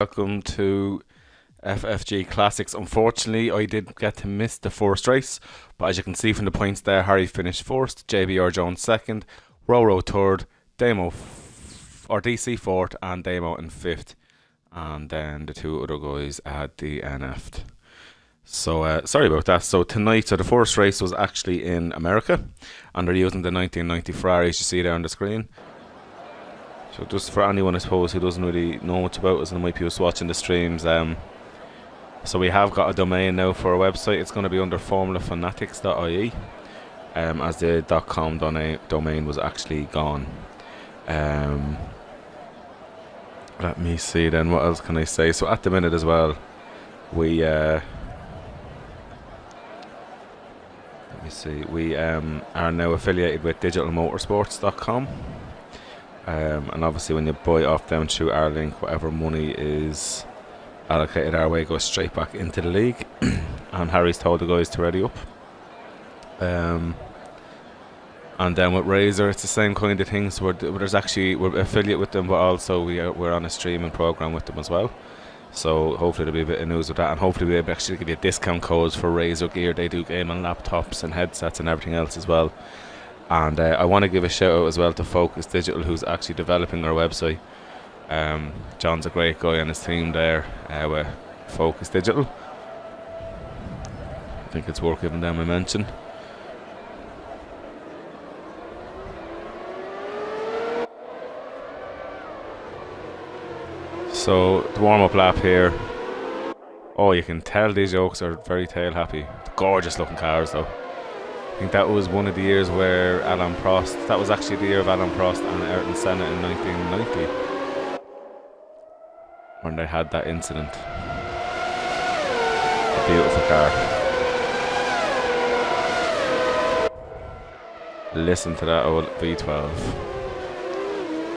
Welcome to FFG Classics. Unfortunately, I did get to miss the first race, but as you can see from the points there, Harry finished first, JBR Jones second, Roro third, DC fourth, and Damo in fifth. And then the two other guys had the NF'd. So sorry about that. So tonight, the first race was actually in America, and they're using the 1990 Ferraris you see there on the screen. So just for anyone, I suppose, who doesn't really know much about us and might be just watching the streams, so we have got a domain now for our website. It's going to be under formulafunatics.ie, as the .com domain was actually gone. Let me see then, what else can I say? So at the minute as well, we are now affiliated with digitalmotorsports.com. And obviously when you buy off them through our link, whatever money is allocated our way goes straight back into the league. And Harry's told the guys to ready up. And then with Razor, it's the same kind of thing. So we're affiliate with them, but also we're on a streaming program with them as well. So hopefully there'll be a bit of news with that, and hopefully we'll actually give you discount codes for Razor gear. They do gaming laptops and headsets and everything else as well. And I want to give a shout out as well to Focus Digital, who's actually developing our website. John's a great guy on his team there with Focus Digital. I think it's worth giving them a mention. So the warm-up lap here. Oh, you can tell these yokes are very tail happy. Gorgeous looking cars though. I think that was one of the years where that was actually the year of Alan Prost and Ayrton Senna in 1990 when they had that incident. A beautiful car. Listen to that old V12.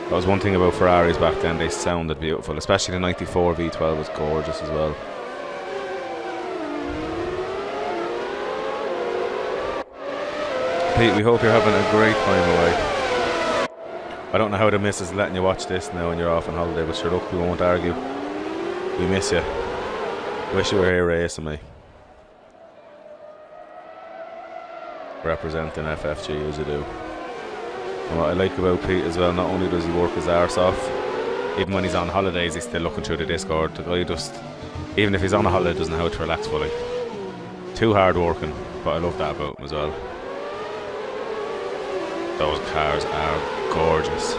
That was one thing about Ferraris back then, they sounded beautiful, especially the 94 V12 was gorgeous as well. Pete, we hope you're having a great time away. I don't know how the missus is letting you watch this now when you're off on holiday, but sure, look, we won't argue. We miss you. Wish you were here racing me. Representing FFG as you do. And what I like about Pete as well, not only does he work his arse off, even when he's on holidays, he's still looking through the Discord. The guy even if he's on a holiday, doesn't know how to relax fully. Too hard working, but I love that about him as well. Those cars are gorgeous.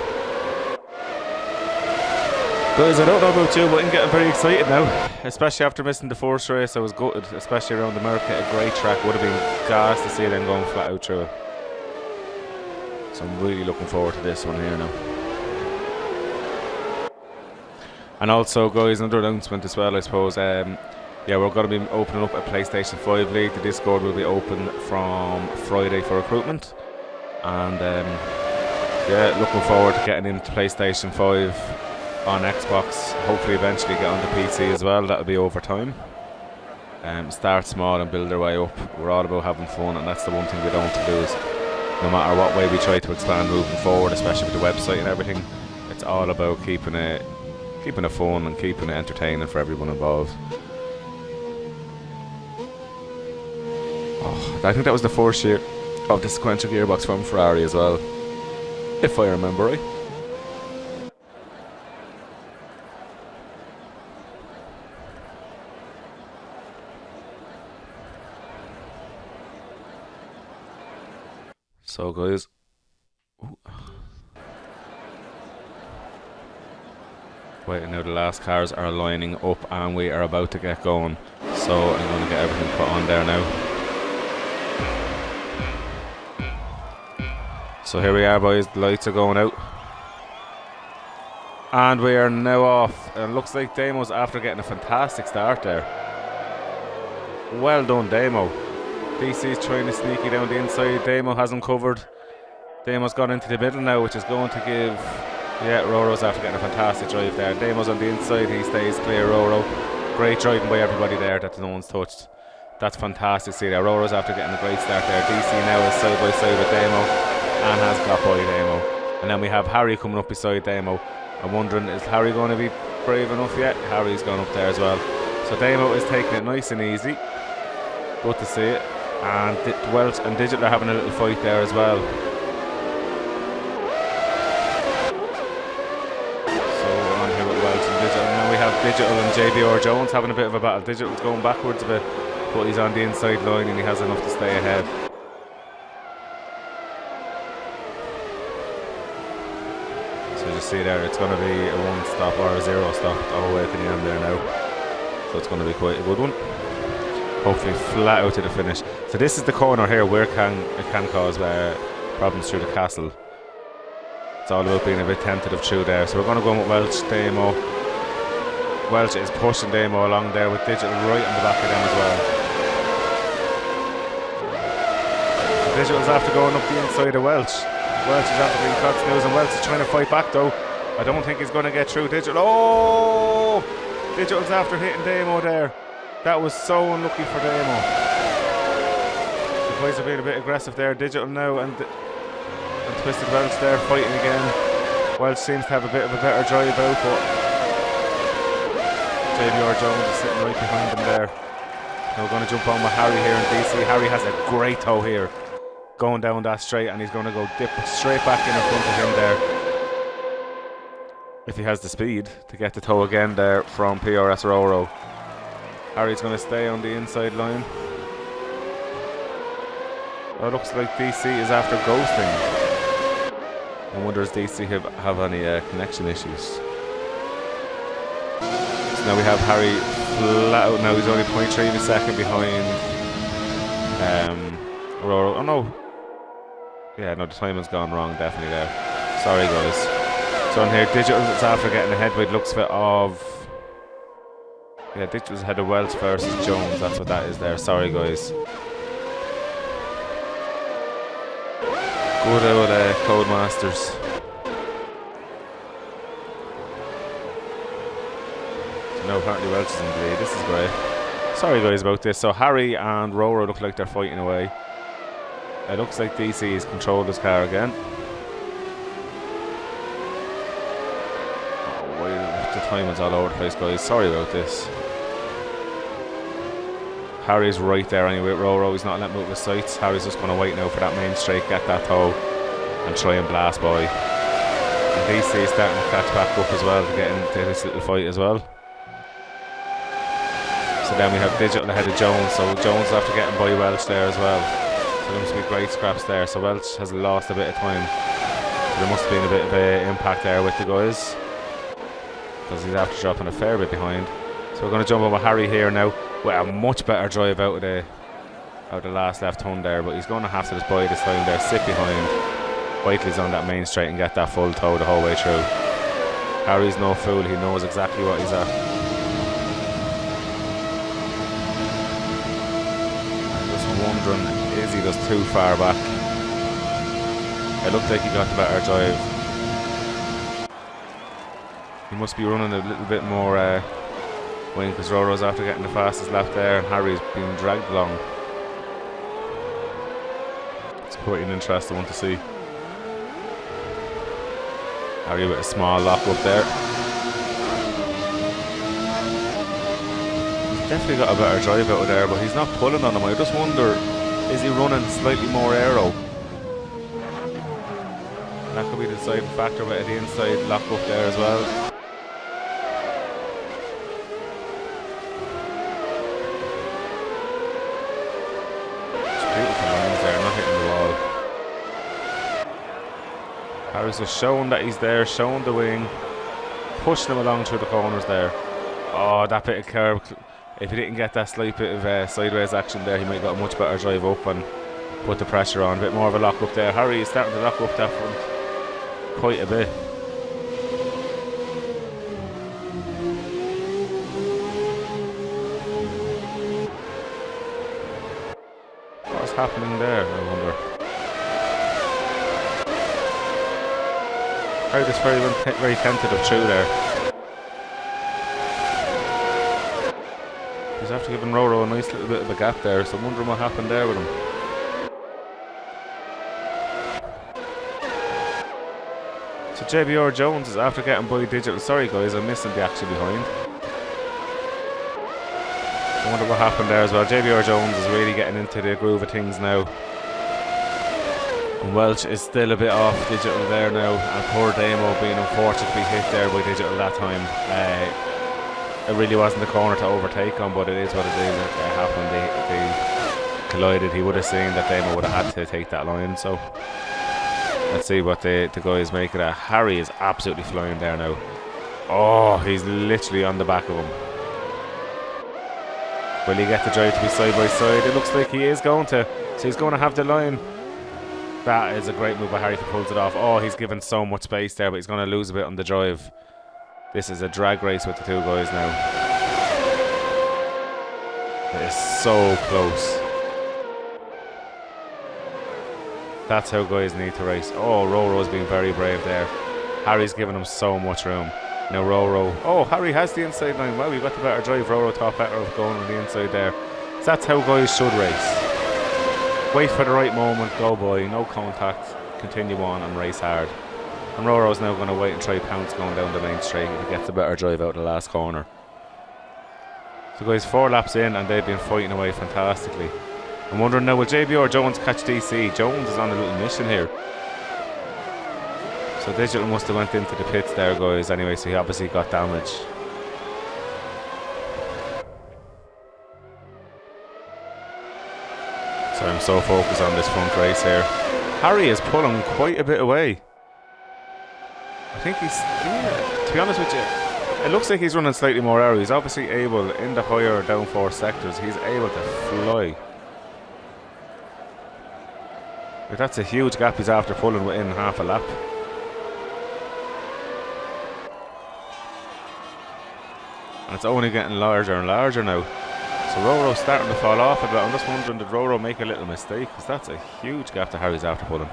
Guys, I don't know about you, but I'm getting very excited now. Especially after missing the first race, I was gutted, especially around America. A great track, would have been gas to see them going flat out through it. So I'm really looking forward to this one here now. And also, guys, another announcement as well, I suppose. We're going to be opening up a PlayStation 5 League. The Discord will be open from Friday for recruitment. And looking forward to getting into PlayStation 5 on Xbox. Hopefully eventually get onto PC as well. That'll be over time. Start small and build our way up. We're all about having fun, and that's the one thing we don't want to do is, no matter what way we try to expand moving forward, especially with the website and everything, it's all about keeping it fun and keeping it entertaining for everyone involved. I think that was the first year of the sequential gearbox from Ferrari as well, if I remember right. So guys, wait, now the last cars are lining up and we are about to get going. So I'm going to get everything put on there now. So here we are, boys, the lights are going out. And we are now off. And it looks like Damo's after getting a fantastic start there. Well done, Damo. DC's trying to sneak you down the inside. Damo has him covered. Damo's gone into the middle now, which is going to give... Yeah, Roro's after getting a fantastic drive there. Damo's on the inside, he stays clear, Roro. Great driving by everybody there that no one's touched. That's fantastic to see there. Roro's after getting a great start there. DC now is side by side with Damo and has got by Damo. And then we have Harry coming up beside Damo. I'm wondering, is Harry going to be brave enough yet. Harry's gone up there as well. So Damo is taking it nice and easy. Good to see it. And Welch and Digital are having a little fight there as well. So we're on here with Welch and Digital. And then we have Digital and JBR Jones having a bit of a battle. Digital's going backwards a bit, but he's on the inside line and he has enough to stay ahead. So you see there, it's going to be a 1 stop or a 0 stop all the way to the end there now. So it's going to be quite a good one. Hopefully flat out to the finish. So this is the corner here where it can cause problems through the castle. It's all about being a bit tentative through there. So we're going to go in with Welch, Damo. Welch is pushing Damo along there with Digital right on the back of them as well. So Digital's after going up the inside of Welch. Welch is after being caught snoozing. Welch is trying to fight back though. I don't think he's going to get through Digital. Oh! Digital's after hitting Damo there. That was so unlucky for Damo. The boys are being a bit aggressive there. Digital now and Twisted Welch there fighting again. Welch seems to have a bit of a better drive out, but JBR Jones is sitting right behind him there. Now we're going to jump on with Harry here in DC. Harry has a great toe here, going down that straight, and he's going to go dip straight back in front of him there. If he has the speed to get the toe again there from PRS Roro. Harry's going to stay on the inside line. Oh, it looks like DC is after ghosting. I wonder does DC have any connection issues. So now we have Harry flat out now. He's only 0.3 of a second behind Roro. Oh no. Yeah, no, the timing's gone wrong definitely there. Sorry guys. So on here, Digital is after getting ahead with looks of... Yeah, Digital's ahead of Welch versus Jones. That's what that is there. Sorry, guys. Good old Codemasters. So now apparently Welch is in the lead. This is great. Sorry, guys, about this. So Harry and Roro look like they're fighting away. It looks like DC has controlled his car again. Oh, the timing's all over the place, guys. Sorry about this. Harry's right there anyway with Roro. He's not letting move his sights. Harry's just going to wait now for that main straight, get that toe, and try and blast by. And DC is starting to catch back up as well to get into this little fight as well. So then we have Digital ahead of Jones. So Jones is after getting by Welch there as well. So there must be great scraps there. So Welch has lost a bit of time. So there must have been a bit of impact there with the guys, because he's after dropping a fair bit behind. So we're going to jump over Harry here now with a much better drive out of the last left turn there, but he's going to have to just buy this time there, sit behind, wait till he's on that main straight and get that full toe the whole way through. Harry's no fool, he knows exactly what he's at. I'm just wondering, is he just too far back? It looked like he got the better drive. He must be running a little bit more wing, because Roro's after getting the fastest lap there and Harry's being dragged along. It's quite an interesting one to see. Harry with a small lock up there. He's definitely got a better drive out of there, but he's not pulling on him. I just wonder, is he running slightly more aero? That could be the deciding factor with the inside lock up there as well. Harry's just showing that he's there, showing the wing, pushing him along through the corners there. Oh, that bit of curb. If he didn't get that slight bit of sideways action there, he might have got a much better drive up and put the pressure on. A bit more of a lock up there. Harry is starting to lock up that front quite a bit. What's happening there, I wonder? Harry just very tentative through there. He's after giving Roro a nice little bit of a gap there, so I'm wondering what happened there with him. So JBR Jones is after getting by Digital. Sorry guys, I'm missing the action behind. I wonder what happened there as well. JBR Jones is really getting into the groove of things now. And Welch is still a bit off Digital there now. And poor Damo being unfortunately hit there by Digital that time. It really wasn't the corner to overtake on, but it is what it is. It happened. They collided. He would have seen that Damo would have had to take that line. So let's see what the guys make of that. Harry is absolutely flying there now. Oh, he's literally on the back of him. Will he get the drive to be side by side? It looks like he is going to. So he's going to have the line. That is a great move by Harry if he pulls it off. Oh, he's given so much space there, but he's going to lose a bit on the drive. This is a drag race with the two guys now. It is so close. That's how guys need to race. Oh, Roro's being very brave there. Harry's giving him so much room. Now Roro. Oh, Harry has the inside line. Well, we got the better drive. Roro thought better of going on the inside there. So that's how guys should race. Wait for the right moment, go by, no contact, continue on and race hard. And Roro's now going to wait and try pounce going down the main straight if he gets a better drive out of the last corner. So guys, 4 laps in and they've been fighting away fantastically. I'm wondering now, will JB or Jones catch DC? Jones is on a little mission here. So Digital must have went into the pits there guys anyway, so he obviously got damage. So I'm so focused on this front race here. Harry is pulling quite a bit away. I think he's, to be honest with you, it looks like he's running slightly more arrow. He's obviously able, in the higher downforce sectors, he's able to fly. But that's a huge gap he's after pulling within half a lap. And it's only getting larger and larger now. So Roro's starting to fall off a bit. I'm just wondering, did Roro make a little mistake? Because that's a huge gap to Harry's after pulling.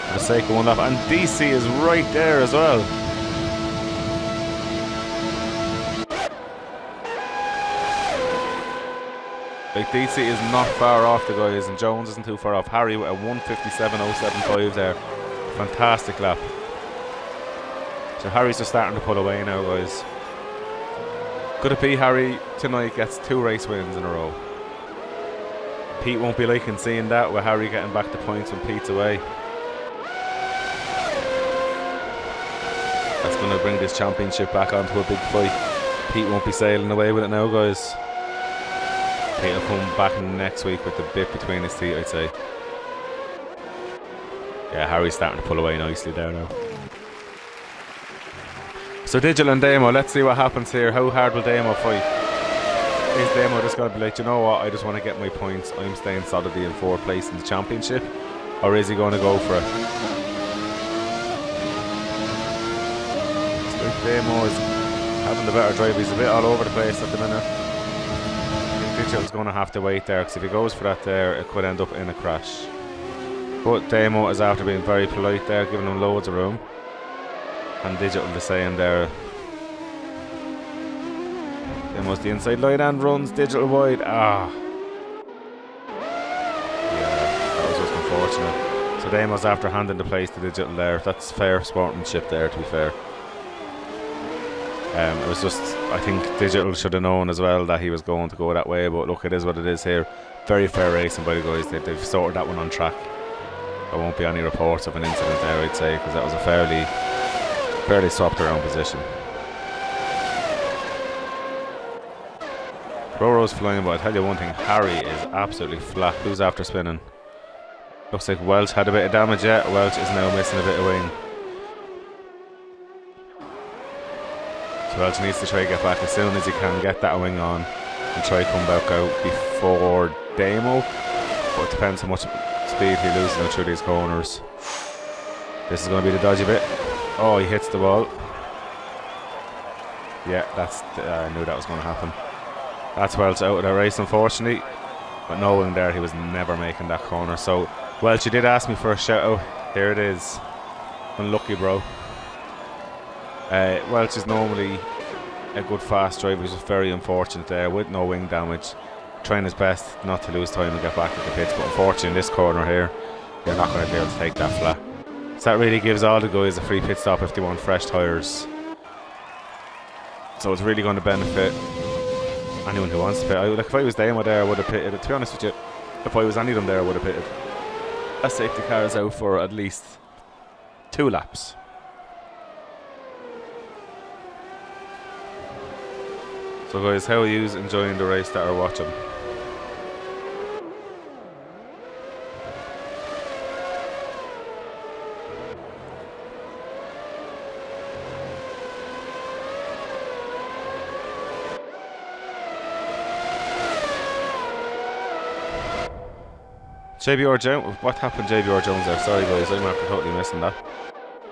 For the sake of one lap. And DC is right there as well. Like, DC is not far off the guys, and Jones isn't too far off. Harry with a 1:57.075 there. Fantastic lap. So Harry's just starting to pull away now, guys. Could it be Harry tonight gets 2 race wins in a row? Pete won't be liking seeing that, with Harry getting back the points when Pete's away. That's going to bring this championship back onto a big fight. Pete won't be sailing away with it now, guys. Pete will come back next week with the bit between his teeth, I'd say. Yeah, Harry's starting to pull away nicely there now. So Digital and Damo, let's see what happens here. How hard will Damo fight? Is Damo just going to be like, you know what, I just want to get my points, I'm staying solidly in 4th place in the championship? Or is he going to go for it? It's like Damo is having the better drive. He's a bit all over the place at the minute. I think Digital's going to have to wait there, because if he goes for that there, it could end up in a crash. But Damo is after being very polite there, giving him loads of room. And Digital the same there. Damo's the inside line and runs Digital wide. Ah. Yeah, that was just unfortunate. So Damo's after handing the place to Digital there. That's fair sportsmanship there, to be fair. It was just, I think Digital should have known as well that he was going to go that way, but look, it is what it is here. Very fair racing by the guys. They've sorted that one on track. There won't be any reports of an incident there, I'd say, because that was a fairly swapped around position. Roro's flying, but I tell you one thing, Harry is absolutely flat. Who's after spinning? Looks like Welch had a bit of damage yet. Welch is now missing a bit of wing. So Welch needs to try to get back as soon as he can, get that wing on and try to come back out before Damo. But it depends how much speed he loses now through these corners. This is going to be the dodgy bit. Oh, he hits the wall. Yeah, that's. I knew that was going to happen. That's Welch out of the race, unfortunately. But knowing there, he was never making that corner. So, Welch, you did ask me for a shout out. Here it is. Unlucky, bro. Welch is normally a good fast driver. He's just very unfortunate there with no wing damage. Trying his best not to lose time and get back to the pits. But unfortunately, in this corner here, You're not going to be able to take that flat. So that really gives all the guys a free pit stop if they want fresh tyres. So it's really going to benefit anyone who wants to pit. Like if I was Damo there, I would have pitted. To be honest with you, if I was any of them there, I would have pitted. A safety car is out for at least 2 laps. So guys, how are you enjoying the race that are watching? JBR Jones, what happened JBR Jones there? Sorry guys, I'm after totally missing that.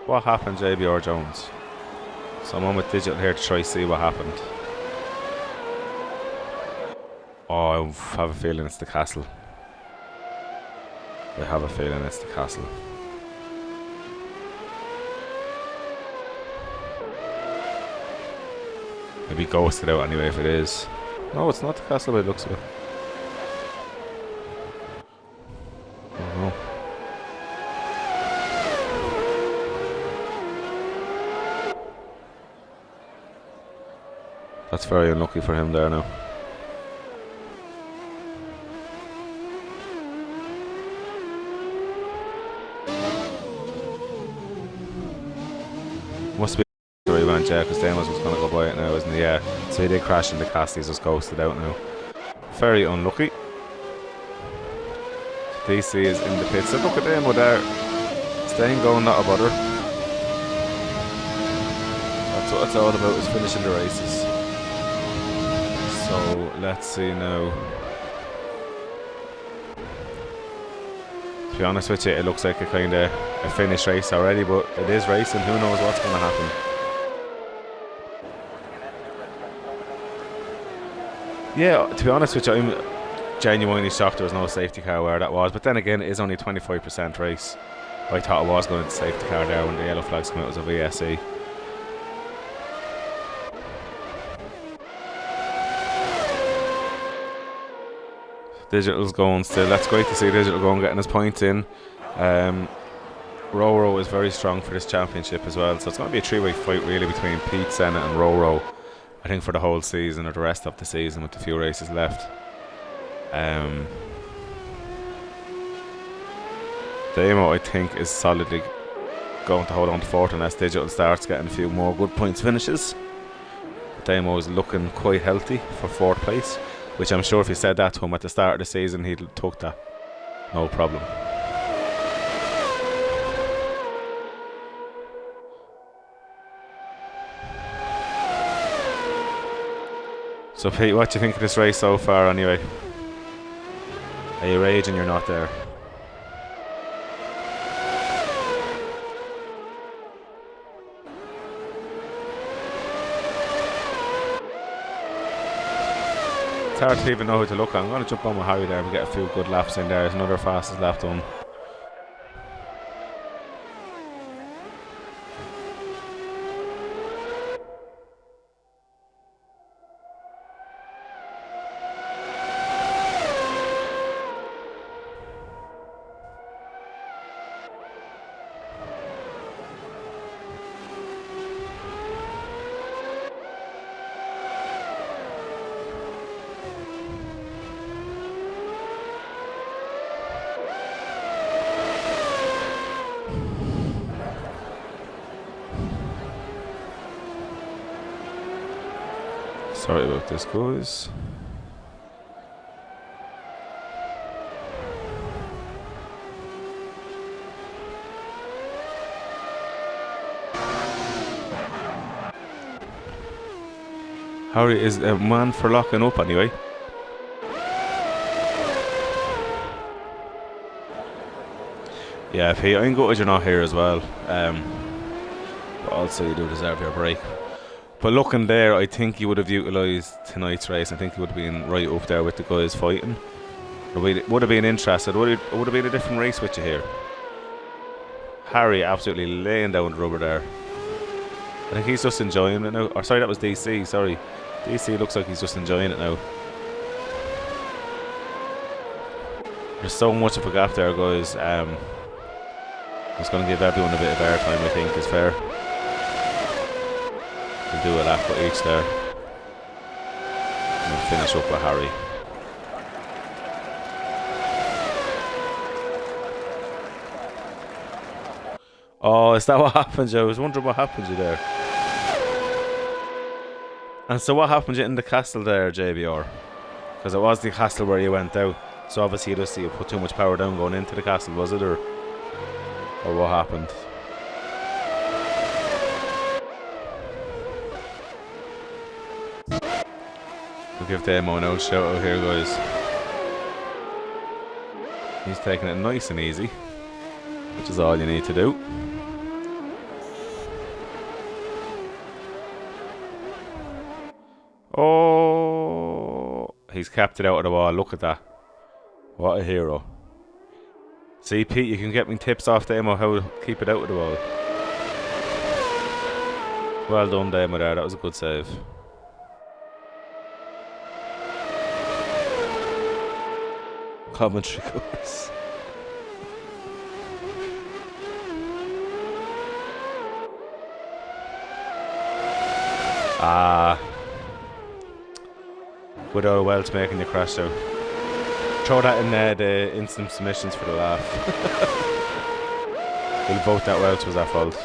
What happened JBR Jones? So I'm on with digital here to try to see what happened. Oh, I have a feeling it's the castle. I have a feeling it's the castle. Maybe ghosted out anyway if it is. No, it's not the castle by the looks of it. Oh. That's very unlucky for him there now. Must be where he went, yeah, because Damos was going to go by it now, isn't he? Yeah, so he did crash into castle, he's just ghosted out now. Very unlucky. DC is in the pits. So look at Damo there. Staying going, not a bother. That's what it's all about, is finishing the races. So let's see now. To be honest with you, it looks like a kind of a finished race already, but it is racing. Who knows what's going to happen? Yeah, to be honest with you, I'm genuinely shocked there was no safety car where that was. But then again, it is only 25% race. I thought it was going to the safety car there when the yellow flags come out as a VSE. Digital's going still. That's great to see Digital going, getting his points in. Roro is very strong for this championship as well, so it's going to be a 3-way fight really between Pete, Senna and Roro, I think, for the whole season or the rest of the season with the few races left. Damo, I think, is solidly going to hold on to fourth unless Digital starts getting a few more good points finishes. Damo is looking quite healthy for 4th place, which I'm sure if you said that to him at the start of the season, he'd have took that. No problem. So Pete, what do you think of this race so far anyway? Are you raging you're not there? It's hard to even know who to look at. I'm going to jump on with Harry there and get a few good laps in there. There's another fastest lap done. Sorry about this, guys. Harry is a man for locking up anyway. Yeah, Pete, I'm gutted you're not here as well. But also you do deserve your break. But looking there, I think he would have utilised tonight's race. I think he would have been right up there with the guys fighting. It would have been interested. It would have been a different race with you here. Harry absolutely laying down the rubber there. I think he's just enjoying it now. Or sorry, that was DC, sorry. DC looks like he's just enjoying it now. There's so much of a gap there, guys. I'm just going to give everyone a bit of airtime, I think, is fair. We'll do a lap for each there. And we'll finish up with Harry. Oh, is that what happened, Joe? I was wondering what happened to you there. And so what happened to you in the castle there, JBR? Because it was the castle where you went out. So obviously you put too much power down going into the castle, was it? Or what happened? We'll give Damo an old shout out here, guys. He's taking it nice and easy, which is all you need to do. Oh, he's capped it out of the wall. Look at that. What a hero. See, Pete, you can get me tips off Damo how to keep it out of the wall. Well done, Damo there. That was a good save. Commentary course. Without a Welch making the crash out. Throw that in there, the instant submissions for the laugh. We'll vote that Welch was our fault.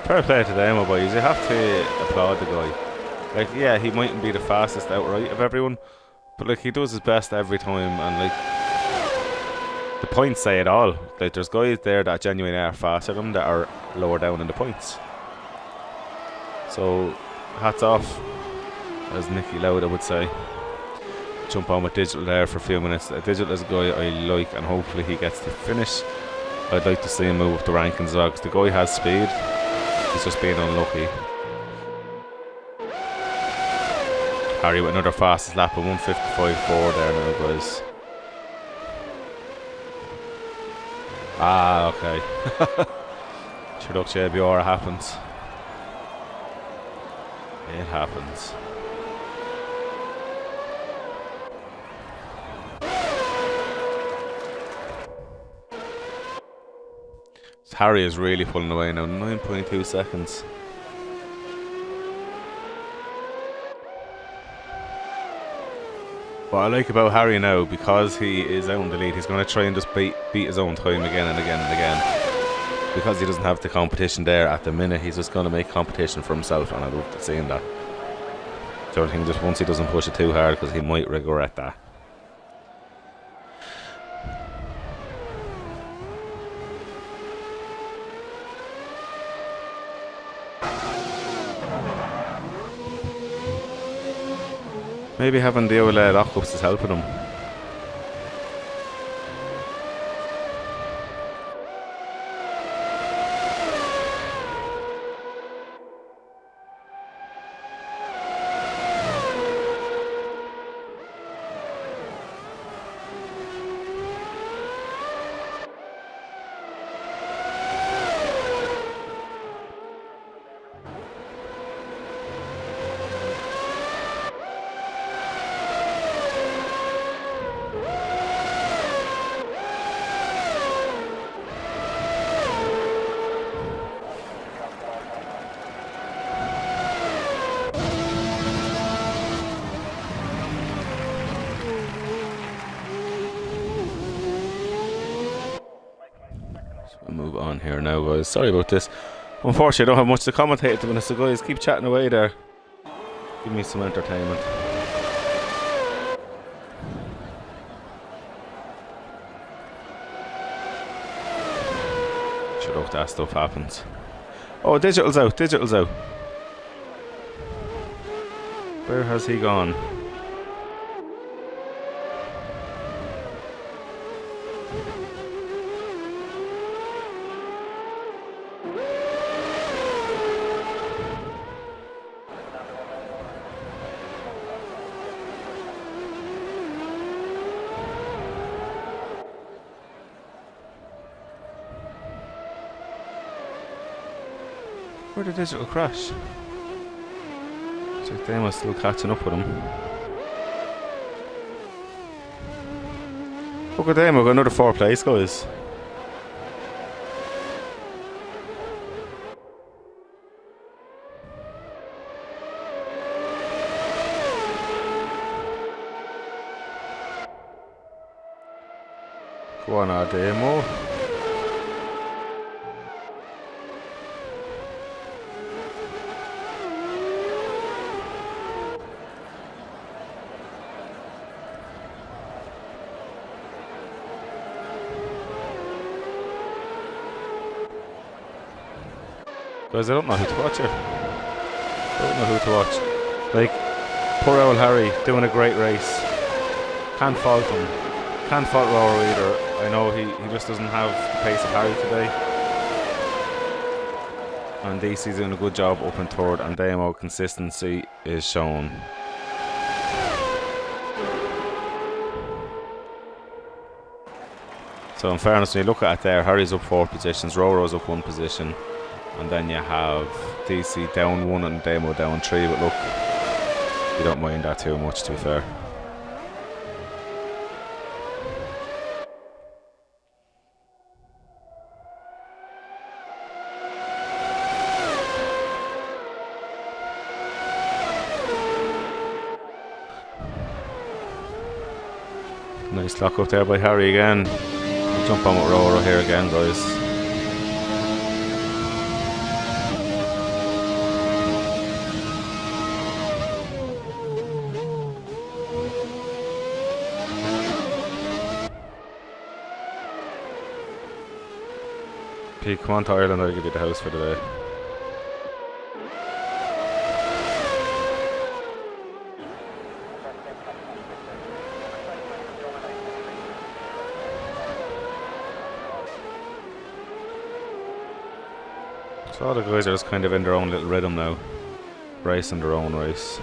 Fair play to them, boys. You have to applaud the guy. Like, yeah, he mightn't be the fastest outright of everyone, but like he does his best every time, and like the points say it all. Like, there's guys there that genuinely are faster than them that are lower down in the points. So, hats off, as Nicky Lauda would say. Jump on with Digital there for a few minutes. Digital is a guy I like, and hopefully he gets to finish. I'd like to see him move up the rankings as well, because the guy has speed. He's just being unlucky. Harry with another fastest lap of 1:55.4 there now, guys. Ah, okay. Sure, JBR, it happens. It happens. Harry is really pulling away now. 9.2 seconds. What I like about Harry now, because he is out in the lead, he's going to try and just beat his own time again and again and again. Because he doesn't have the competition there at the minute, he's just going to make competition for himself, and I love seeing that. So I think just once he doesn't push it too hard, because he might regret that. Maybe having the old lockups is helping him. Move on here now, guys. Sorry about this. Unfortunately, I don't have much to commentate at the minute, so guys, keep chatting away there. Give me some entertainment. Sure hope that stuff happens. Oh, Digital's out. Digital's out. Where has he gone? Where did Digital crash? like Damo still catching up with him. Look at Damo, got another 4th place, guys. Go on, our Damo. Guys, I don't know who to watch here. Don't know who to watch. Like, poor old Harry doing a great race. Can't fault him. Can't fault Rower either. I know he just doesn't have the pace of Harry today. And DC's doing a good job up in 3rd, and Damo consistency is shown. So in fairness, when you look at it there, Harry's up 4 positions, Roro's up 1 position. And then you have DC down 1 and Damo down 3, but look, you don't mind that too much, to be fair. Nice lock up there by Harry again. We'll jump on with Roro here again, guys. Pete, come on to Ireland, I'll give you the house for the day. So all the guys are just kind of in their own little rhythm now, racing their own race.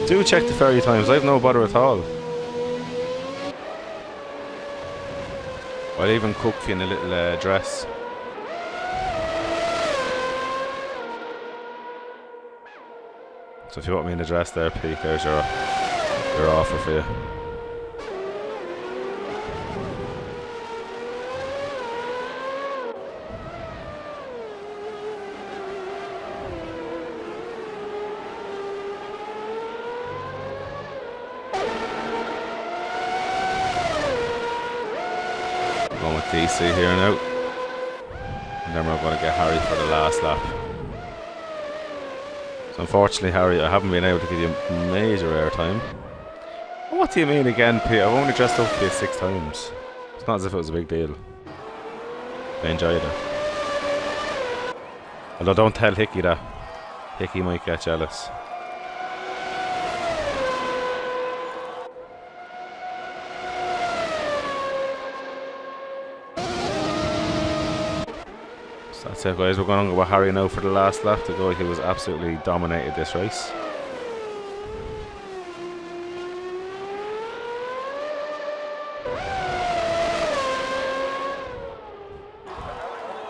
Do check the ferry times, I've no bother at all. I'll even cook for you in a little dress. So if you want me in a dress there, Pete, there's your offer for you. Going with DC here now. And then we're going to get Harry for the last lap. So unfortunately, Harry, I haven't been able to give you major airtime. What do you mean again, Pete? I've only dressed up for you 6 times. It's not as if it was a big deal. I enjoyed it. Although don't tell Hickey that. Hickey might get jealous. So that's it, guys. We're going to go with Harry now for the last lap. The guy who was absolutely dominated this race.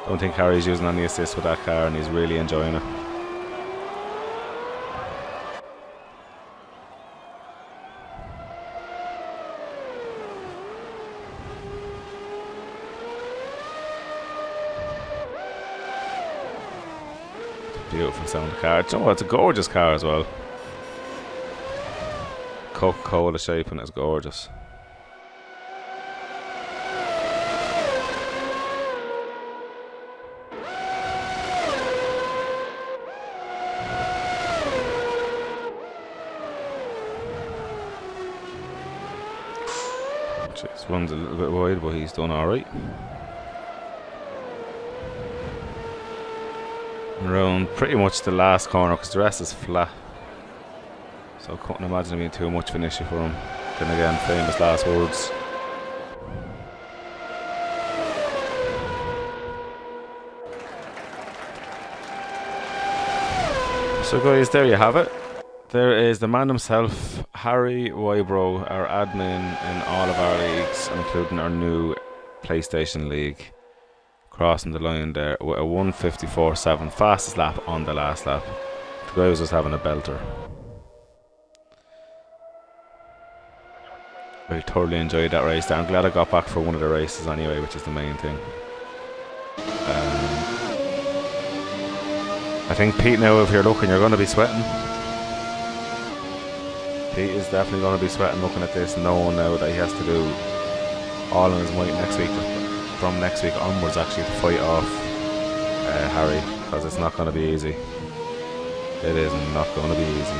Don't think Harry's using any assist with that car, and he's really enjoying it. Beautiful sound of car. You know what? It's a gorgeous car as well. Coca-Cola shape, and it's gorgeous. This one's a little bit wide, but he's done alright. Around pretty much the last corner, because the rest is flat. So I couldn't imagine it being too much of an issue for him. Then again, famous last words. So guys, there you have it. There is the man himself, Harry Wybro, our admin in all of our leagues, including our new PlayStation League. crossing the line there with a 1:54.7, fastest lap on the last lap. The guy was just having a belter. I thoroughly enjoyed that race there. I'm glad I got back for one of the races anyway, which is the main thing. I think Pete, now if you're looking, you're going to be sweating. Pete is definitely going to be sweating looking at this, knowing now that he has to do all in his might next week, from next week onwards actually, to fight off Harry, because it's not going to be easy. It is not going to be easy.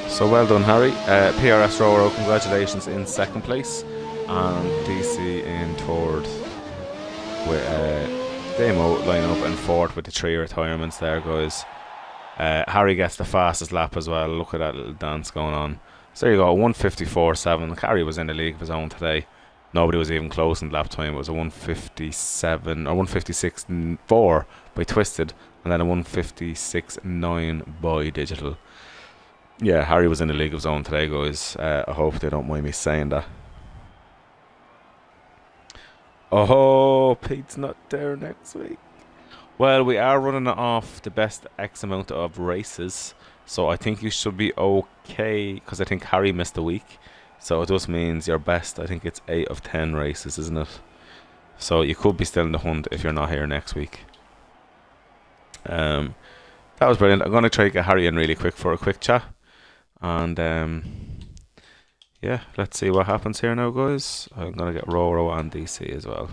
So well done, Harry. PRS Roro, congratulations in second place, and DC in third, with Damo lining up in fourth with the 3 retirements there, guys. Harry gets the fastest lap as well. Look at that little dance going on. So there you go, 1:54.7. Harry was in the league of his own today. Nobody was even close in lap time. It was a 1:57 or 1:56.4 by Twisted, and then a 1:56.9 by Digital. Yeah, Harry was in the league of his own today, guys. I hope they don't mind me saying that. Oh, Pete's not there next week. Well, we are running it off the best X amount of races, so I think you should be okay, because I think Harry missed a week. So it just means your best, I think it's 8 of 10 races, isn't it? So you could be still in the hunt if you're not here next week. That was brilliant. I'm going to try to get Harry in really quick for a quick chat. And yeah, let's see what happens here now, guys. I'm going to get Roro and DC as well.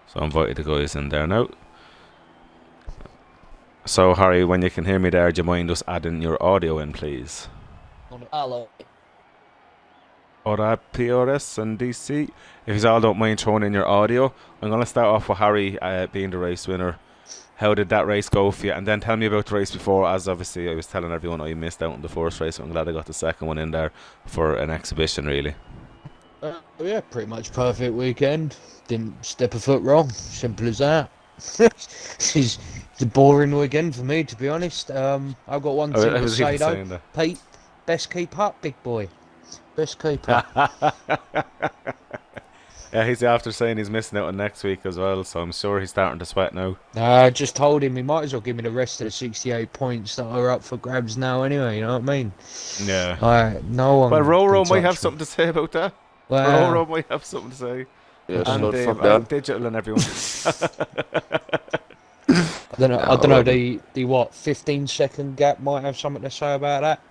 So I invited the guys in there now. So Harry, when you can hear me there, do you mind just adding your audio in, please? Hello. Alright, PRS and DC. If you all don't mind throwing in your audio, I'm going to start off with Harry being the race winner. How did that race go for you? And then tell me about the race before, as obviously I was telling everyone I missed out on the first race. So I'm glad I got the second one in there for an exhibition, really. Yeah, pretty much perfect weekend. Didn't step a foot wrong. Simple as that. It's a boring weekend for me, to be honest. I've got one thing to say though. Pete, best keep up, big boy. Best keep up. Yeah, he's after saying he's missing out on next week as well, so I'm sure he's starting to sweat now. I just told him he might as well give me the rest of the 68 points that are up for grabs now anyway, you know what I mean? Yeah. No one. Well, Roro might have something to say about that. Well, Roro might have something to say. Yeah, and Dave, and Digital and everyone. I don't know, the 15-second gap might have something to say about that.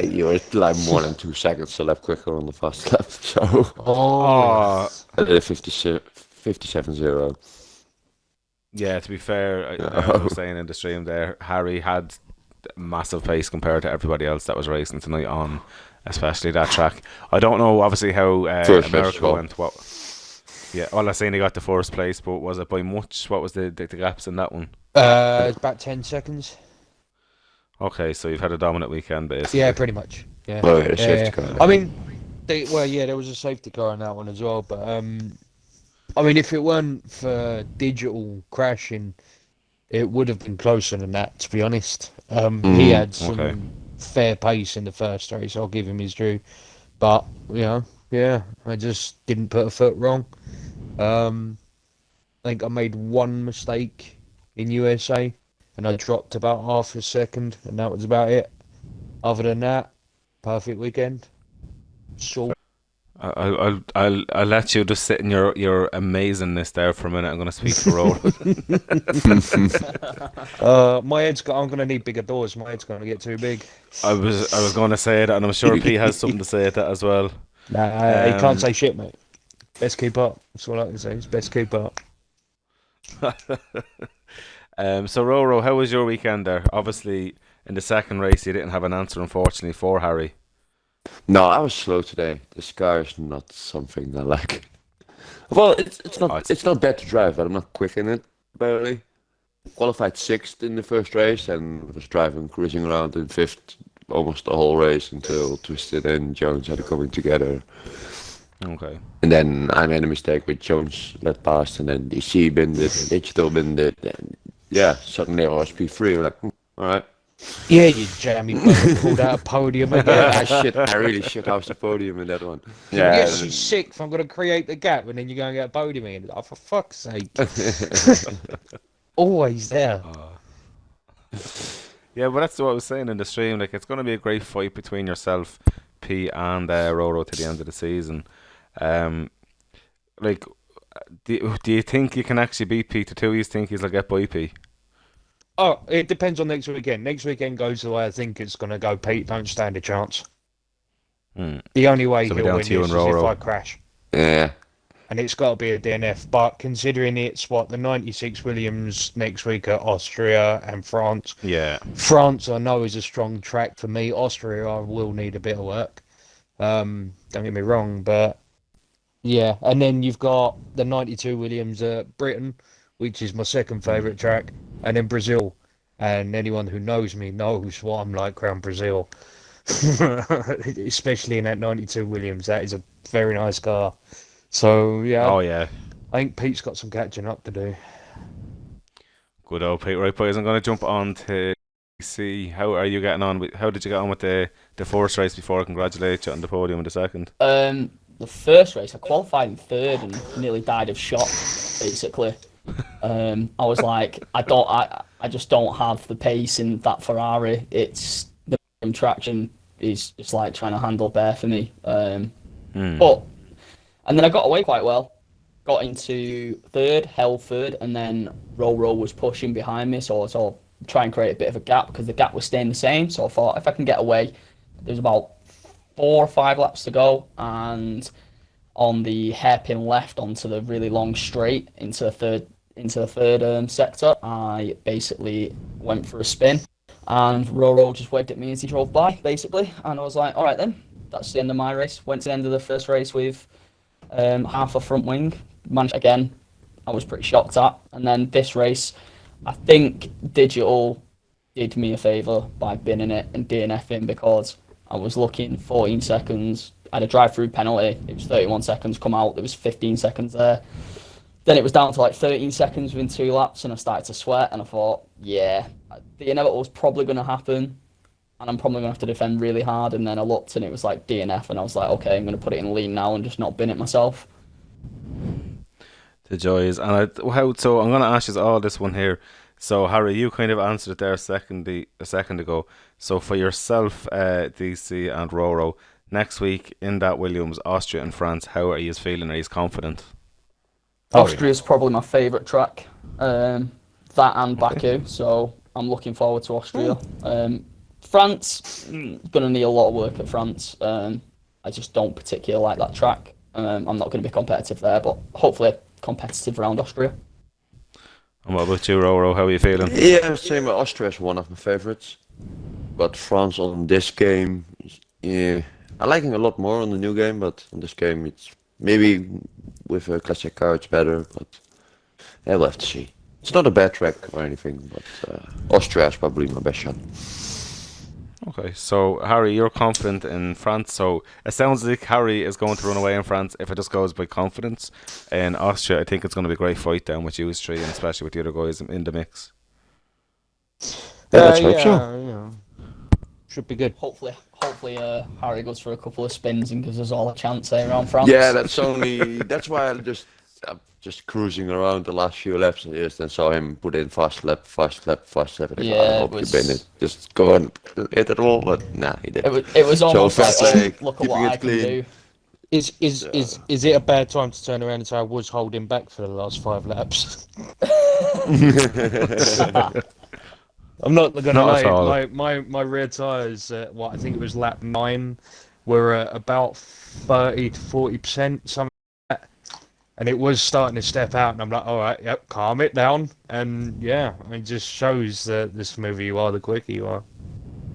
You were like more than 2 seconds a lap quicker on the fast lap, so. Oh. 57.0. Yeah, to be fair, I was saying in the stream there, Harry had massive pace compared to everybody else that was racing tonight on, especially that track. I don't know, obviously, how America went. What? Yeah, all I seen he got the first place, but was it by much? What was the gaps in that one? It's about 10 seconds. Okay, so you've had a dominant weekend, basically. Yeah, pretty much. Yeah. Oh, yeah, safety car. I mean, there was a safety car on that one as well, but I mean, if it weren't for Digital crashing, it would have been closer than that, to be honest. He had some fair pace in the first race, I'll give him his due. But, you know, yeah, I just didn't put a foot wrong. I think I made one mistake in USA, and I dropped about half a second, and that was about it. Other than that, perfect weekend. So I'll let you just sit in your amazingness there for a minute. I'm going to speak for Roro. my head's I'm going to need bigger doors. My head's going to get too big. I was going to say that, and I'm sure Pete has something to say at that as well. Nah, he can't say shit, mate. Best keep up. That's all I can say. It's best keep up. So Roro, how was your weekend there? Obviously, in the second race, you didn't have an answer, unfortunately, for Harry. No, I was slow today. This car is not something I like. Well, it's not bad to drive, but I'm not quick in it, barely. Qualified 6th in the first race and was cruising around in 5th almost the whole race until Twisted and Jones had it coming together. Okay. And then I made a mistake with Jones let past, and then DC binned it, and Digital binned it, and yeah, suddenly I was P3. Like, all right. Yeah, you jammy bugger pulled out a podium again. I really shit house the podium in that one. Yeah. Yes, you're sixth. I'm going to create the gap, and then you're going to get a podium again. Oh, for fuck's sake. Always there. Yeah, but that's what I was saying in the stream. Like, it's going to be a great fight between yourself, P, and Roro to the end of the season. Like, do you think you can actually beat P to 2? You think he's like get by P? Oh, it depends on next weekend. Next weekend goes the way I think it's going to go. Pete don't stand a chance. The only way So he'll down win to you this and is if Roro. I crash. Yeah. And it's got to be a DNF. But considering it's what the 96 Williams next week at Austria and France. Yeah. France I know is a strong track for me. Austria I will need a bit of work. Don't get me wrong, but yeah. And then you've got the 92 Williams at Britain, which is my second favourite track, and then Brazil. And anyone who knows me knows what I'm like around Brazil. Especially in that 92 Williams. That is a very nice car. So yeah. Oh yeah. I think Pete's got some catching up to do. Good old Pete. Right, boys, I'm going to jump on to see how are you getting on. How did you get on with the first race before I congratulate you on the podium in the second? The first race, I qualified in third and nearly died of shock, basically. I was like, I just don't have the pace in that Ferrari. It's the traction is just like trying to handle bare for me. And then I got away quite well. Got into third, held third, and then Roro was pushing behind me, so I was try and create a bit of a gap because the gap was staying the same. So I thought if I can get away, there's about 4 or 5 laps to go, and on the hairpin left onto the really long straight into the third sector, I basically went for a spin, and Roro just waved at me as he drove by, basically, and I was like, all right then, that's the end of my race. Went to the end of the first race with half a front wing. Managed again, I was pretty shocked at, and then this race, I think Digital did me a favour by binning it and DNFing because I was looking 14 seconds. I had a drive-through penalty. It was 31 seconds come out. There was 15 seconds there. Then it was down to like 13 seconds within 2 laps, and I started to sweat. And I thought, yeah, the inevitable was probably going to happen, and I'm probably going to have to defend really hard. And then I looked, and it was like DNF, and I was like, okay, I'm going to put it in lean now and just not bin it myself. The joys. And so I'm going to ask you all this one here. So Harry, you kind of answered it there a second ago. So for yourself, DC and Roro, next week in that Williams, Austria and France, how are you feeling? Are you confident? Austria's probably my favourite track. That and Baku, so I'm looking forward to Austria. France, gonna need a lot of work at France. I just don't particularly like that track. I'm not going to be competitive there, but hopefully competitive around Austria. And what about you, Roro? How are you feeling? Yeah, same. Austria is one of my favorites, but France on this game, yeah, I like him a lot more on the new game, but on this game it's maybe with a classic car it's better, but yeah, we'll have to see. It's not a bad track or anything, but Austria is probably my best shot. Okay, so Harry, you're confident in France, so it sounds like Harry is going to run away in France if it just goes by confidence. In Austria, I think it's going to be a great fight down with you three, and especially with the other guys in the mix. Yeah, let's hope so. Yeah. Should be good. Hopefully, Harry goes for a couple of spins and gives us all a chance there around France. Yeah, that's why I'm just cruising around the last few laps and just then saw him put in fast lap. And Yeah, I hope you bin it. Just go and hit it all, but nah, he didn't. It was almost so like, look at keeping what it I clean. can do. Is it a bad time to turn around and say I was holding back for the last 5 laps? I'm not going to lie. My rear tyres, I think it was lap 9, were about 30 to 40%, something like that. And it was starting to step out, and I'm like, all right, yep, calm it down. And yeah, it just shows that the smoother you are, the quicker you are.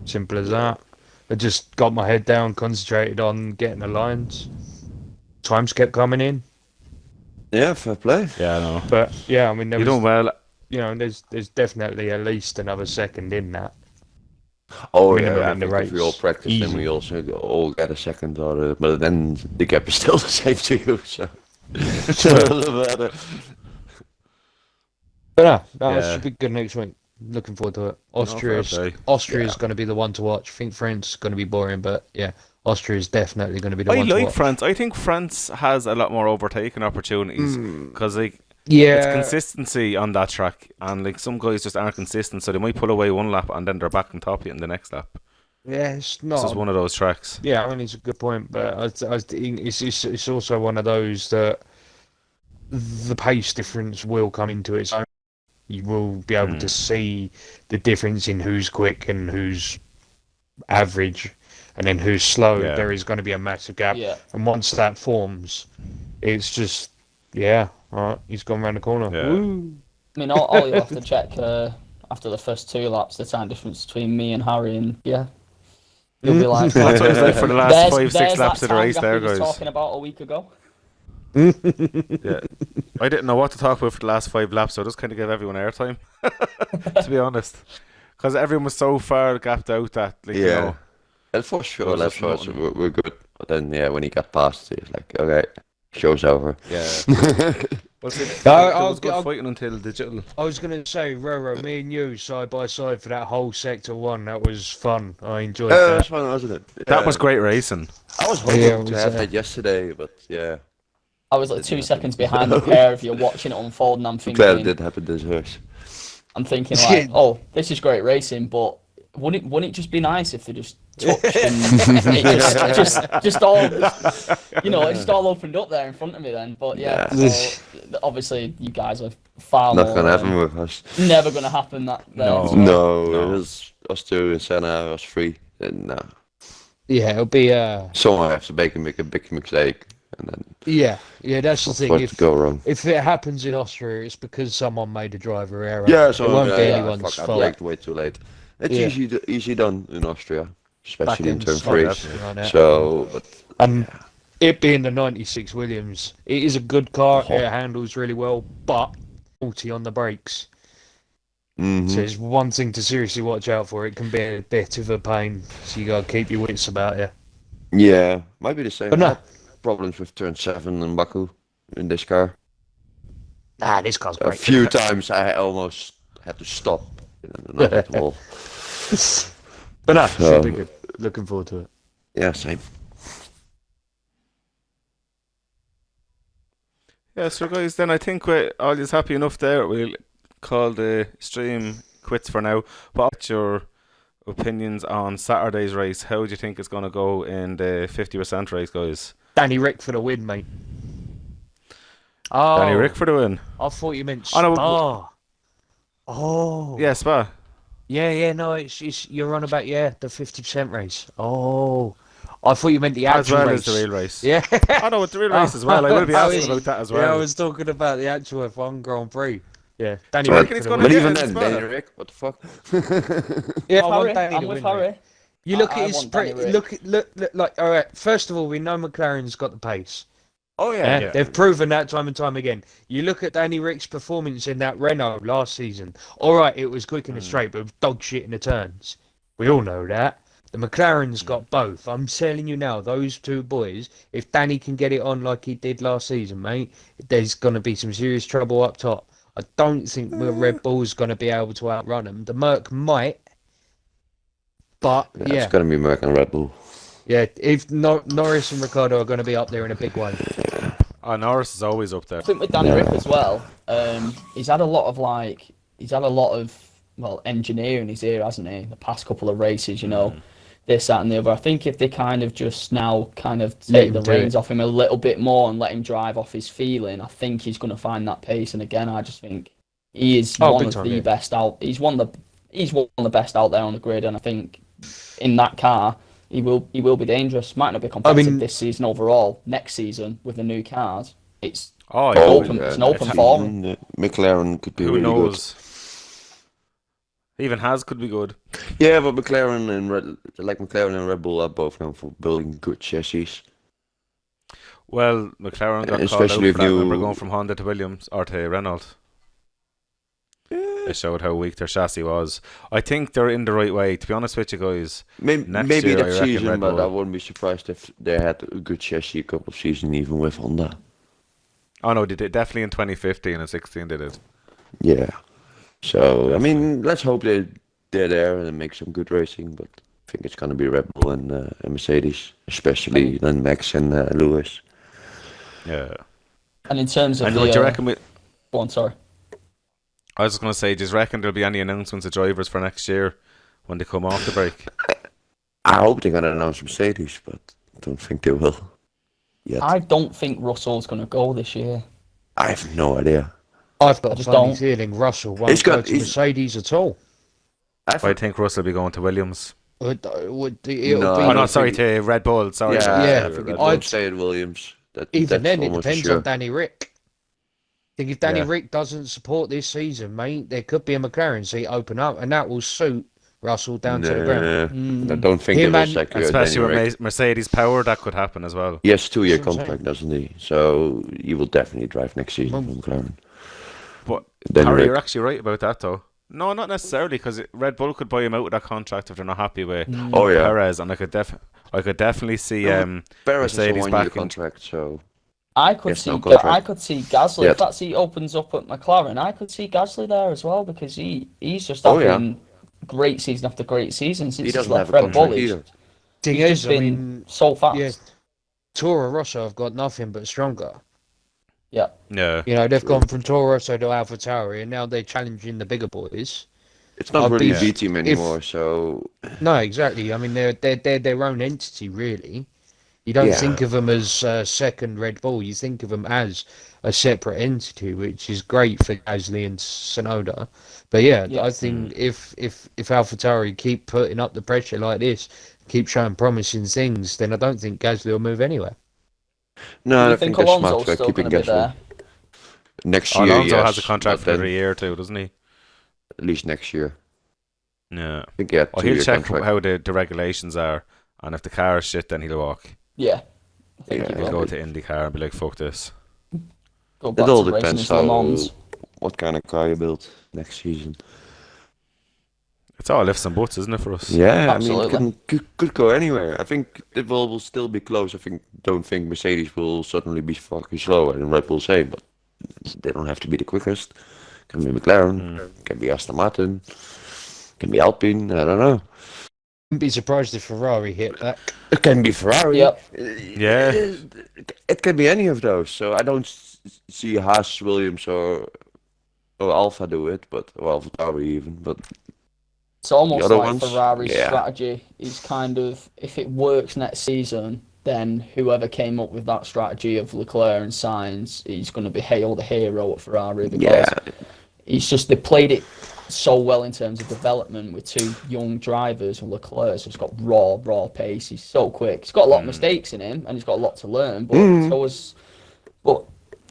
Simple as that. I just got my head down, concentrated on getting the lines. Times kept coming in. Yeah, fair play. Yeah, I know. But yeah, I mean, You're doing well. there's definitely at least another second in that. Oh in yeah, I in the think if we all race. practice, then Easy. we also all get a second, but then the gap is still the same to you. So But, But no, it Yeah. should be good next week. Looking forward to it. No, fair play. Austria's going to be the one to watch. I think France is going to be boring, but yeah, Austria is definitely going to be the I one to like watch. France. I think France has a lot more overtaking opportunities because it's Yeah, consistency on that track, and like some guys just aren't consistent, so they might pull away one lap and then they're back on top of you in the next lap. yeah, it's This is not. one of those tracks. Yeah, I mean it's a good point, but I think it's also one of those that the pace difference will come into its own. You will be able to see the difference in who's quick and who's average, and then who's slow. Yeah. There is going to be a massive gap, Yeah. and once that forms, it's just all right. He's gone round the corner. Yeah. Woo. I mean, all you have to check after the first 2 laps, the time difference between me and Harry, and yeah, you'll be like, That's what it's like for the last 5-6 laps of the race there, guys. guys. Talking about a week ago. Yeah. I didn't know what to talk about for the last 5 laps, so I just kind of gave everyone airtime, to be honest. Because everyone was so far gapped out that, like, you know. And for sure, was left just shots nothing. were good. But then, when he got past, he was like, okay, show's over. Yeah. Well, see, No, there was good I'll- fighting until digital. I was going to say, Roro, me and you side by side for that whole sector 1. That was fun. I enjoyed Yeah, that. that's fun, wasn't it? That was great racing. I was hoping Yeah, it to was, have that yesterday, but yeah. I was like 2 seconds behind the pair of you watching it unfold, and I'm I'm glad it thinking, did happen this race. like, oh, this is great racing, but wouldn't it just be nice if they just touched and it just all, it just all opened up there in front of me then. But yeah, Yeah. so, obviously you guys are far Not more. gonna happen with us. Never gonna happen that. There, No. so- No, No. it was us two and Senna, us three. And Yeah, it'll be someone has to make a big mistake, and then yeah, that's the thing. what to go wrong. If it happens in Austria, it's because someone made a driver error. Yeah, so it won't be yeah, anyone's fuck, I fault. braked way too late. It's Yeah. easy done in Austria, especially in Back turn end three. slots on it. So, but And it being the 96 Williams, it is a good car. Oh. It handles really well, but 40 on the brakes. mhm. So it's one thing to seriously watch out for. It can be a bit of a pain, so you gotta keep your wits about you. Yeah, might be the same. But no. I had problems with turn 7 in Baku in this car. This car's A great. few times I almost had to stop and not at all. But no, So- should be good. Looking forward to it. Yeah, same. Yeah, so guys, then I think we're all just happy enough there. We'll call the stream quits for now. But what's your opinions on Saturday's race? How do you think it's going to go in the 50% race, guys? Danny Rick for the win, mate. Oh, Danny Rick for the win. I thought you meant Oh, no, Spa. Oh, Yeah, Spa. yeah. No, it's you're on about the 50% race. Oh, I thought you meant the As actual well race. as the real race. Yeah. I know, it's the real race as well. I will be I asking was- about that as Yeah, I well. was talking about the actual F1 Grand Prix. Yeah, Danny But- Rick reckon he's for the gonna win. But get even it then, as well. Danny Rick, what the fuck? Yeah, I Harry, want Danny I'm to with win, mate. Harry. You look I at his want Danny Rick. look, like all right. First of all, we know McLaren's got the pace. Oh Yeah, they've proven that time and time again. You look at Danny Rick's performance in that Renault last season. All right, it was quick in the straight, but it was dog shit in the turns. We all know that. The McLaren's got both. I'm telling you now, those two boys, if Danny can get it on like he did last season, mate, there's going to be some serious trouble up top. I don't think the Red Bull's going to be able to outrun them. The Merc might, but Yeah, it's gonna be American Red Bull. yeah, if Norris and Ricciardo are going to be up there in a big way. Oh, Norris is always up there. I think with Danny Yeah. Rick as well, he's had a lot of engineering his ear, hasn't he? The past couple of races, this, that, and the other. I think if they kind of just now kind of Let take him the do reins it. off him a little bit more and let him drive off his feeling, I think he's going to find that pace. And again, I just think he is one big of time, the yeah. best out. He's one of the best out there on the grid, and I think in that car. He will be dangerous. Might not be competitive this season overall. Next season with the new cars, it's Oh, Oh, yeah. open- it's an open forum. McLaren could be Who really knows? Even Has could be good. good. Yeah, but McLaren and Red Bull are both known for building good chassis. Well, McLaren got called out Especially for if that when we're you- going from Honda to Williams or to Renault. It showed how weak their chassis was. I think they're in the right way. To be honest with you guys, Maybe, next maybe year, that I reckon season, Red but I Bull. wouldn't be surprised if they had a good chassis a couple of seasons even with Honda. Oh no, they did definitely in 2015 and 16 they did. Yeah. So I Definitely. mean, let's hope they're there and make some good racing. But I think it's gonna be Red Bull and Mercedes, especially then Max and Lewis. Yeah. And in terms of And the, what do you reckon? go on, sorry. I was just going to say, do you reckon there'll be any announcements of drivers for next year when they come off the break? I hope they're gonna announce Mercedes, but I don't think they will yet. I don't think Russell's going to go this year. I have no idea. I've got a just funny don't. feeling Russell won't He's go got- to he's- Mercedes at all. I I think Russell will be going to Williams. It'll No, be I Oh, no, don't sorry, think- to Red Bull. Sorry. Yeah, I think Red it Bull. won't stay at Williams. even That's then, it almost for depends sure. on Danny Rick. I think if Danny Yeah. Rick doesn't support this season, mate, there could be a McLaren seat open up, and that will suit Russell down to the ground. I don't think Him they will and- secure Especially Danny with Rick. Mercedes power, that could happen as well. He has a 2-year That's what I'm contract, doesn't he? So he will definitely drive next season for McLaren. But Danny Harry, Rick. you're actually right about that, though. No, not necessarily, because Red Bull could buy him out of that contract if they're not happy with Oh yeah. Perez, and I could definitely see No, Perez is a Mercedes 1-year back in. contract, so I could Yes, see no contract. I could see Gasly Yet. if that seat opens up at McLaren. I could see Gasly there as well because he's just Oh, yeah. having great season after great season since he he's doesn't left have a Red Bull. contract He's either. Thing he's is, just I been mean, so fast. yeah, Toro Rosso have got nothing but stronger. Yeah. Yeah. You know, they've gone from Toro Rosso to AlphaTauri, and now they're challenging the bigger boys. It's not I'll really be- a V team anymore, so No, exactly. I mean, they're their own entity, really. You don't Yeah. think of them as second Red Bull. You think of them as a separate entity, which is great for Gasly and Tsunoda. But yeah, Yeah. I think if AlphaTauri keep putting up the pressure like this, keep showing promising things, then I don't think Gasly will move anywhere. no, Do I you think think that's smart Alonso's by still keeping going to be Gasly. there? Next year, Alonso yes, has a contract but for then every year too, doesn't he? at least next year. Yeah. I think he had Well, he'll 2-year check contract. how the regulations are, and if the car is shit, then he'll walk. Yeah. I think Yeah, he He'll will. go to IndyCar and be like, "Fuck this." Go back It all to racing depends his Le Mans. what kind of car you build next season. It's all ifs and buts, isn't it, for us? Yeah, Absolutely. I mean, could go anywhere. I think it will still be close. Don't think Mercedes will suddenly be fucking slower than Red Bull same, but they don't have to be the quickest. Can be McLaren, can be Aston Martin, can be Alpine. I don't know. Wouldn't be surprised if Ferrari hit that. It can be Ferrari. Yep. Yeah. It can be any of those. So I don't see Haas, Williams, or Alpha do it, or AlphaTauri even. But It's almost other like ones? Ferrari's Yeah. strategy is kind of, if it works next season, then whoever came up with that strategy of Leclerc and Sainz, he's going to be hailed a hero at Ferrari because yeah, they played it so well in terms of development with two young drivers, and Leclerc's just got raw pace. He's so quick. He's got a lot of mistakes in him, and he's got a lot to learn. But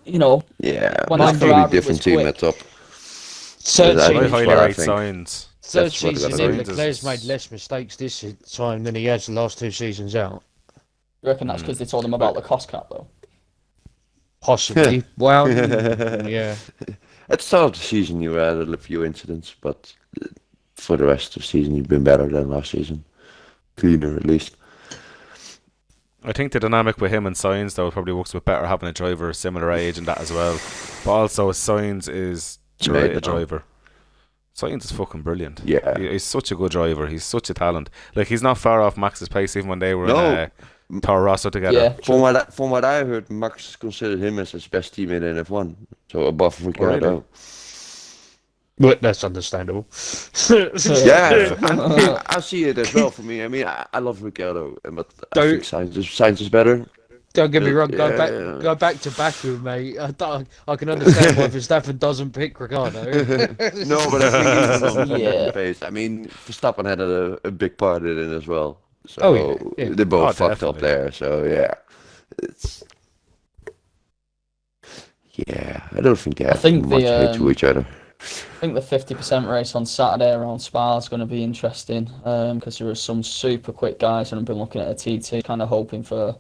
you know, yeah. When It's a that totally Ferrari different was team quick. at top. Third I I think season, it's highly what I rate think. signs. third That's what season they're in, gonna do. Leclerc's made less mistakes this time than he has the last two seasons out. you reckon that's because they told him about the cost cap, though? Possibly. Well, yeah. At the start of the season, you had a few incidents, but for the rest of the season, you've been better than last season. Cleaner, at least. I think the dynamic with him and Sainz though probably works with better having a driver a similar age and that as well. But also Sainz is a Mate, driver. Sainz is fucking brilliant. Yeah. He's such a good driver. He's such a talent. Like he's not far off Max's pace even when they were No. in Toro Rosso together. Yeah. From what I heard, Max considered him as his best teammate in F1, so above Ricciardo. really? But that's understandable. Yeah, I see it as well. For me, I mean, I love Ricciardo, but I think Sainz is better. Don't get me wrong. Yeah. Go back to Baku, mate. I can understand why Verstappen doesn't pick Ricardo. No, but I think he's on Yeah. pace. I mean, Verstappen had a big part in it as well. So Oh, yeah. they both Oh, fucked up definitely. there. So yeah, it's I don't think they have think much the, hate to each other. I think the 50% race on Saturday around Spa is going to be interesting because there are some super quick guys, and I've been looking at a TT, kind of hoping for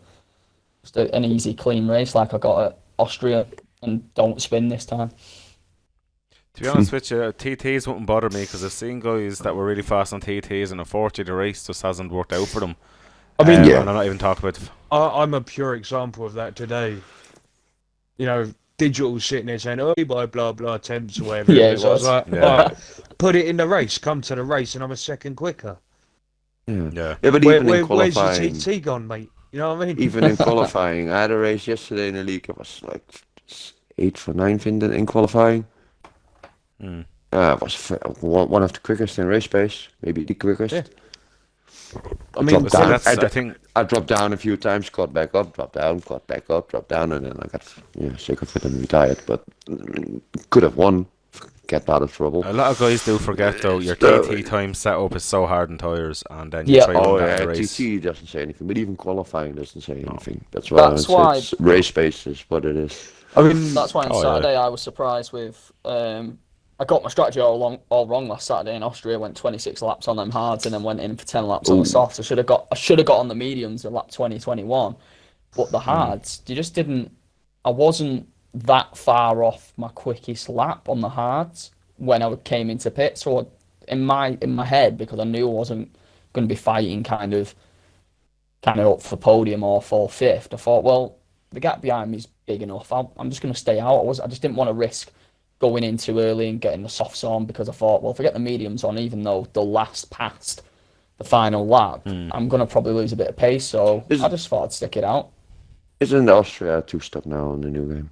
just an easy, clean race like I got at Austria, and don't spin this time. To be honest with you, TTs wouldn't bother me because I've seen guys that were really fast on TTs and unfortunately the race just hasn't worked out for them. I mean, Yeah. And I'm not even talking about... I'm a pure example of that today. You know, digital sitting there saying, "Oh, by blah blah temps or whatever." Yeah, it was. it I was was. like, Yeah. "Alright, put it in the race. Come to the race, and I'm a second quicker." Yeah. Yeah. Yeah, but even in Where's your qualifying, TT gone, mate? You know what I mean? even in qualifying, I had a race yesterday in the league. It was like 8th or 9th in qualifying. Mm. It was one of the quickest in race pace, maybe the quickest. Yeah. I mean, dropped See, down. that's, I think... I dropped down a few times, got back up, dropped down, got back up, dropped down, and then I got sick of it and retired. But could have won, get out of trouble. A lot of guys do forget though, your So- TT time setup is so hard on tyres, and then you Yeah. try to Oh run that in yeah, a race. TT doesn't say anything, but even qualifying doesn't say anything. That's That's why- it's race pace is what it is. I mean, That's why on Oh, yeah. Saturday I was surprised with. I got my strategy all wrong last Saturday in Austria. Went 26 laps on them hards and then went in for 10 laps on the softs. I should have got on the mediums at lap 2021, but the hards, you just didn't. I wasn't that far off my quickest lap on the hards when I came into pit. So in my head, because I knew I wasn't going to be fighting kind of up for podium or for fifth, I thought, well, the gap behind me is big enough. I'm just going to stay out. I just didn't want to risk going in too early and getting the softs on, because I thought, well, if I get the mediums on, even though they'll last past the final lap, I'm going to probably lose a bit of pace. So I just thought I'd stick it out. Isn't Austria two-stop now on the new game?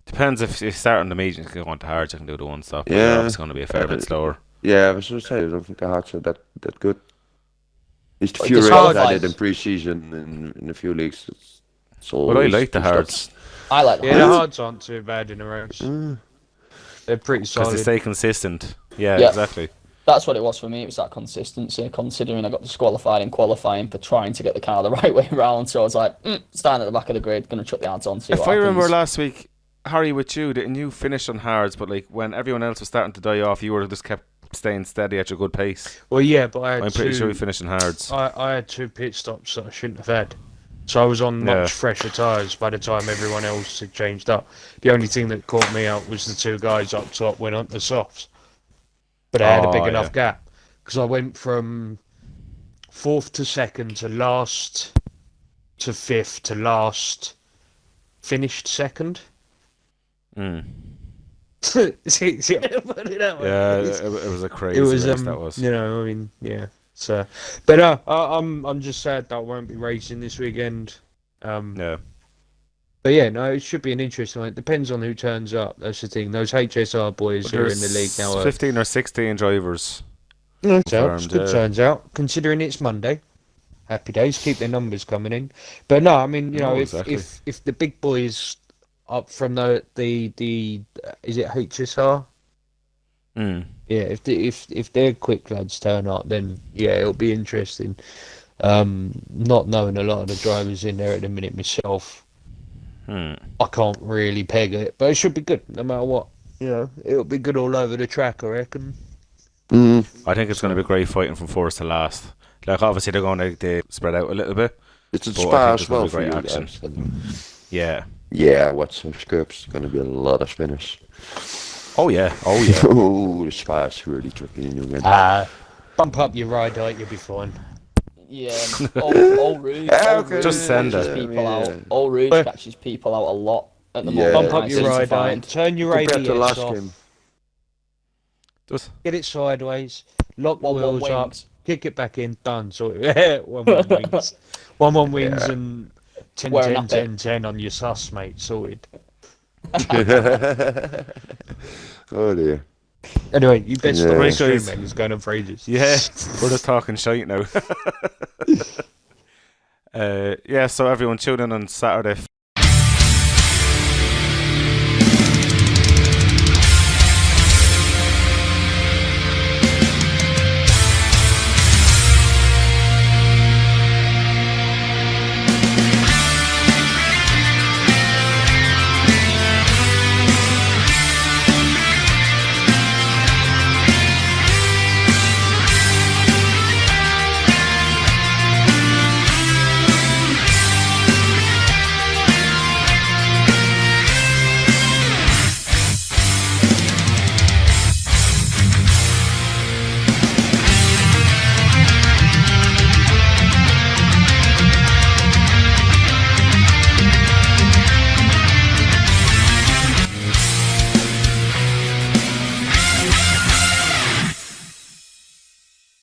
Depends if you start on the medium, you can go on to hard, you can do the one stop. Yeah. It's going to be a fair bit slower. Yeah, I was going to say, I don't think the hards are that good. At least a few It's races hard, I like- did in pre-season in a few leagues. It's But I always like the two-stops. hards I like the yeah, the hards. hards aren't too bad in a race. They're pretty because they solid. stay consistent. Yeah, Yeah. exactly. That's what it was for me. It was that consistency, considering I got disqualified in qualifying for trying to get the car the right way around. So I was like, starting at the back of the grid, going to chuck the hards on, see If what I happens. remember last week, Harry, with you, didn't you finish on hards, but like when everyone else was starting to die off, you were just kept staying steady at your good pace? Well, yeah, but I had I'm pretty sure you finished on hards. I had 2 pit stops that I shouldn't have had. So I was on Yeah. much fresher tyres by the time everyone else had changed up. The only thing that caught me out was the 2 guys up top went on the softs. But I had a big Oh, enough yeah. gap. Because I went from 4th to 2nd to last to 5th to last, finished 2nd. Mm. See, put it that way. Yeah, It's- it was a crazy it was race, that was. you know, I mean, yeah. So, but I'm just sad that I won't be racing this weekend. Yeah. But yeah, no, it should be an interesting one. It depends on who turns up. That's the thing. Those HSR boys who are in the league now are 15 or 16 drivers. it's confirmed, good yeah. turns out, considering it's Monday. Happy days, keep their numbers coming in. But no, I mean, you know, No, if exactly. if the big boys up from the is it HSR? Mm. Yeah, if their quick lads turn up, then yeah, it'll be interesting. Not knowing a lot of the drivers in there at the minute myself, Hmm. I can't really peg it, but it should be good no matter what. You know, it'll be good all over the track, I reckon. I think it's going to be great fighting from first to last. Like, obviously, they're going to spread out a little bit. It's a But I spa think as it's gonna well be for great you action. guys. Yeah. Yeah, what's some scopes? Going to be a lot of spinners. Oh, yeah. Oh, yeah. Oh, the spa is really tricky in New England. Bump up your ride height, you'll be fine. Yeah, all Rouge. All okay. Rouge Just send catches it. people Yeah. out. All Rouge Well- catches people out a lot at the Yeah. moment. Bump up I your seem to ride find. height, turn your Compared to ABS last off, game. Just, get it sideways, lock the One wheels up, wings. kick it back in, done. So one wings, one wings, Yeah. and 10 Wear a 10 nappy. 10 10 on your sus, mate. Sorted. Oh dear. Anyway, you best stop Yeah. the stream, Guys. man. It's going on for ages. yeah. We're just talking shite now. Yeah, so everyone tune in on Saturday